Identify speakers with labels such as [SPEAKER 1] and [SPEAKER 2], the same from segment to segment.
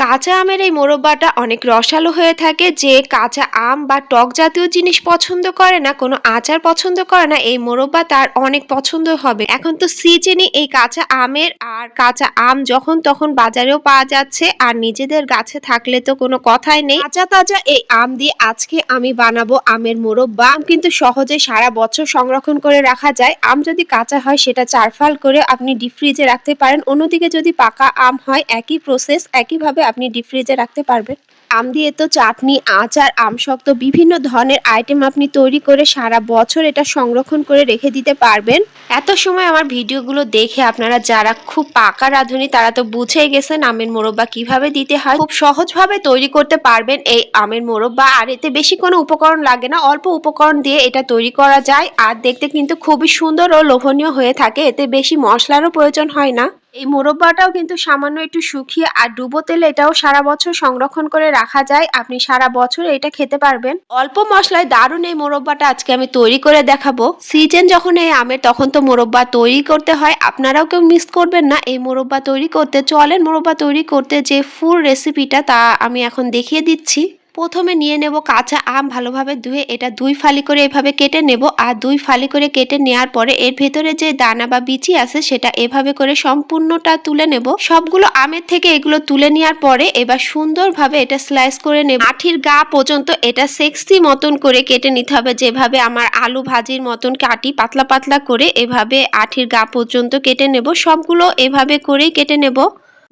[SPEAKER 1] কাঁচা আমের এই মোরব্বাটা অনেক রসালো হয়ে থাকে। যে কাঁচা আম বা টক জাতীয় জিনিস পছন্দ করে না, কোনো আচার পছন্দ করে না, এই মোরব্বা তার অনেক পছন্দ হবে। এখন তো সিজনই এই কাঁচা আমের, আর কাঁচা আম যখন তখন বাজারেও পাওয়া যাচ্ছে, আর নিজেদের গাছে থাকলে তো কোনো কথাই নেই। তাজা তাজা এই আম দিয়ে আজকে আমি বানাবো আমের মোরব্বা। আম কিন্তু সহজে সারা বছর সংরক্ষণ করে রাখা যায়। আম যদি কাঁচা হয় সেটা 4 ফাল করে আপনি ডিপ ফ্রিজে রাখতে পারেন। অন্যদিকে যদি পাকা আম হয় একই প্রসেস, একইভাবে আপনি ডিপ ফ্রিজে রাখতে পারবেন। আম দিয়ে তো চাটনি, আচার, আমসত্ত্ব বিভিন্ন ধরনের আইটেম আপনি তৈরি করে সারা বছর এটা সংরক্ষণ করে রেখে দিতে পারবেন। এত সময় আমার ভিডিওগুলো দেখে আপনারা যারা খুব পাকা রাঁধুনি তারা তো বুঝেই গেছেন আমের মোরব্বা কিভাবে দিতে হয়। খুব সহজভাবে তৈরি করতে পারবেন এই আমের মোরব্বা, আর এতে বেশি কোনো উপকরণ লাগে না, অল্প উপকরণ দিয়ে এটা তৈরি করা যায়। আর দেখতে কিন্তু খুবই সুন্দর ও লোভনীয় হয়ে থাকে, এতে বেশি মশলারও প্রয়োজন হয় না। এই মোরব্বাটাও কিন্তু সামান্য একটু শুকিয়ে আর ডুবো তেলে এটাও সারা বছর সংরক্ষণ করে রাখা যায়। আপনি সারা বছর এটা খেতে পারবেন। অল্প মশলায় দারুণ এই মোরব্বাটা আজকে আমি তৈরি করে দেখাবো। সিজন যখন এই আমের তখন তো মোরব্বা তৈরি করতে হয়, আপনারাও কেউ মিস করবেন না এই মোরব্বা তৈরি করতে। চলেন মোরব্বা তৈরি করতে যে ফুল রেসিপিটা তা আমি এখন দেখিয়ে দিচ্ছি। প্রথমে নিয়ে নেব কাঁচা আম, ভালোভাবে ধুয়ে এটা 2 ফালি করে এভাবে কেটে নেব। আর 2 ফালি করে কেটে নেওয়ার পরে এর ভেতরে যে দানা বা বিচি আছে সেটা এভাবে করে সম্পূর্ণটা তুলে নেব। সবগুলো আমের থেকে এগুলো তুলে নেওয়ার পরে এবার সুন্দরভাবে এটা স্লাইস করে নেব। আঠির গা পর্যন্ত এটা সেক্সি মতন করে কেটে নিতে হবে, যেভাবে আমার আলু ভাজির মতন কাটি পাতলা পাতলা করে, এভাবে আঠির গা পর্যন্ত কেটে নেব। সবগুলো এভাবে করেই কেটে নেব।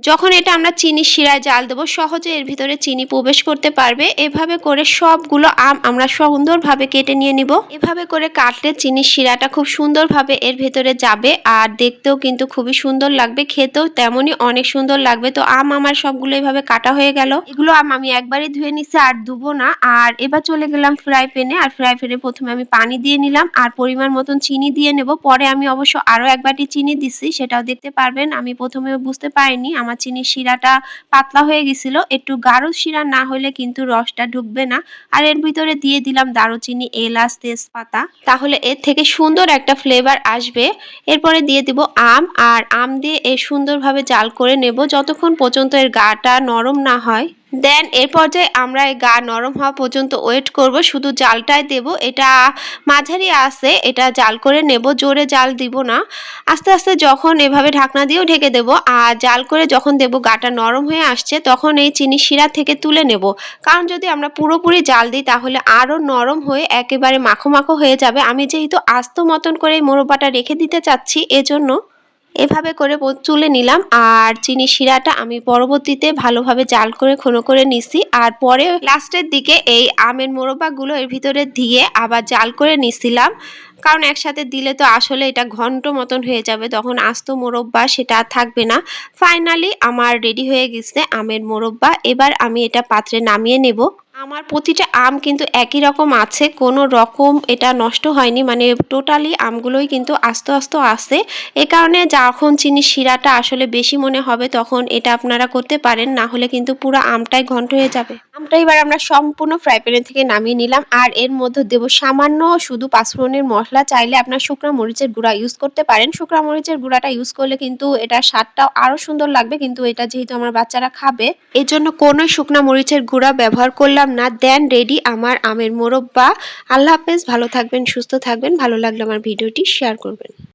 [SPEAKER 1] যখন এটা আমরা চিনির শিরায় জাল দেবো সহজে এর ভিতরে চিনি প্রবেশ করতে পারবে। এভাবে করে সবগুলো আম আমরা সুন্দরভাবে কেটে নিয়ে নিব। এভাবে করে কাটলে চিনির শিরাটা খুব সুন্দরভাবে এর ভেতরে যাবে, আর দেখতেও কিন্তু খুবই সুন্দর লাগবে, খেতেও তেমনই অনেক সুন্দর লাগবে। তো আম আমার সবগুলো এভাবে কাটা হয়ে গেল। এগুলো আম আমি একবারই ধুয়ে নিছি, আর ধুবো না। আর এবার চলে গেলাম ফ্রাই প্যানে, আর ফ্রাই প্যানে প্রথমে আমি পানি দিয়ে নিলাম আর পরিমাণ মতন চিনি দিয়ে নেব। পরে আমি অবশ্য আরো এক বাটি চিনি দিচ্ছি, সেটাও দেখতে পারবেন। আমি প্রথমে বুঝতে পারিনি, আমার চিনির শিরাটা পাতলা হয়ে গেছিল। একটু গাঢ় শিরা না হলে কিন্তু রসটা ঢুকবে না। আর এর ভিতরে দিয়ে দিলাম দারুচিনি, এলাচ, তেজপাতা, তাহলে এর থেকে সুন্দর একটা ফ্লেভার আসবে। এরপরে দিয়ে দিব আম, আর আম দিয়ে এর সুন্দরভাবে জাল করে নেব যতক্ষণ পর্যন্ত এর গাটা নরম না হয়। দেন এর পর্যায়ে আমরা এই গা নরম হওয়া পর্যন্ত ওয়েট করব, শুধু জালটাই দেব। এটা মাঝারি আছে, এটা জাল করে নেব, জোরে জাল দিব না। আস্তে আস্তে যখন এভাবে ঢাকনা দিয়েও ঢেকে দেব, আর জাল করে যখন দেব গাটা নরম হয়ে আসছে তখন এই চিনি শিরা থেকে তুলে নেব। কারণ যদি আমরা পুরোপুরি জাল দিই তাহলে আরও নরম হয়ে একেবারে মাখো মাখো হয়ে যাবে। আমি যেহেতু আস্ত মতন করে এই মোরব্বাটা রেখে দিতে চাচ্ছি এজন্য এভাবে করে তুলে নিলাম। আর চিনি শিরাটা আমি পরবর্তীতে ভালোভাবে জাল করে ঘন করে নিছি, আর পরে লাস্টের দিকে এই আমের মোরব্বাগুলো এর ভিতরে দিয়ে আবার জাল করে নিছিলাম। কারণ একসাথে দিলে তো আসলে এটা ঘন্ট মতন হয়ে যাবে, তখন আস্ত মোরব্বা সেটা আর থাকবে না। ফাইনালি আমার রেডি হয়ে গেছে আমের মোরব্বা। এবার আমি এটা পাত্রে নামিয়ে নেব। আমার প্রতিটা আম কিন্তু একই রকম আছে, কোনো রকম এটা নষ্ট হয়নি, মানে টোটালি আমগুলোই কিন্তু আস্ত আস্ত আছে। এ কারণে যখন চিনির শিরাটা আসলে বেশি মনে হবে তখন এটা আপনারা করতে পারেন, না হলে কিন্তু পুরো আমটাই ঘন্ট হয়ে যাবে। আমটা এবার আমরা সম্পূর্ণ ফ্রাই প্যানে থেকে নামিয়ে নিলাম, আর এর মধ্যে দেব সামান্য শুধু পাঁচফোড়নের মশলা। চাইলে আপনার শুকনো মরিচের গুঁড়া ইউজ করতে পারেন। শুকনো মরিচের গুঁড়াটা ইউজ করলে কিন্তু এটার স্বাদটাও আরও সুন্দর লাগবে, কিন্তু এটা যেহেতু আমার বাচ্চারা খাবে এই জন্য কোনো শুকনো মরিচের গুঁড়া ব্যবহার করলাম না। দেন রেডি আমার আমের মোরব্বা। আল্লাহ হাফেজ, ভালো থাকবেন, সুস্থ থাকবেন। ভালো লাগলে আমার ভিডিওটি শেয়ার করবেন।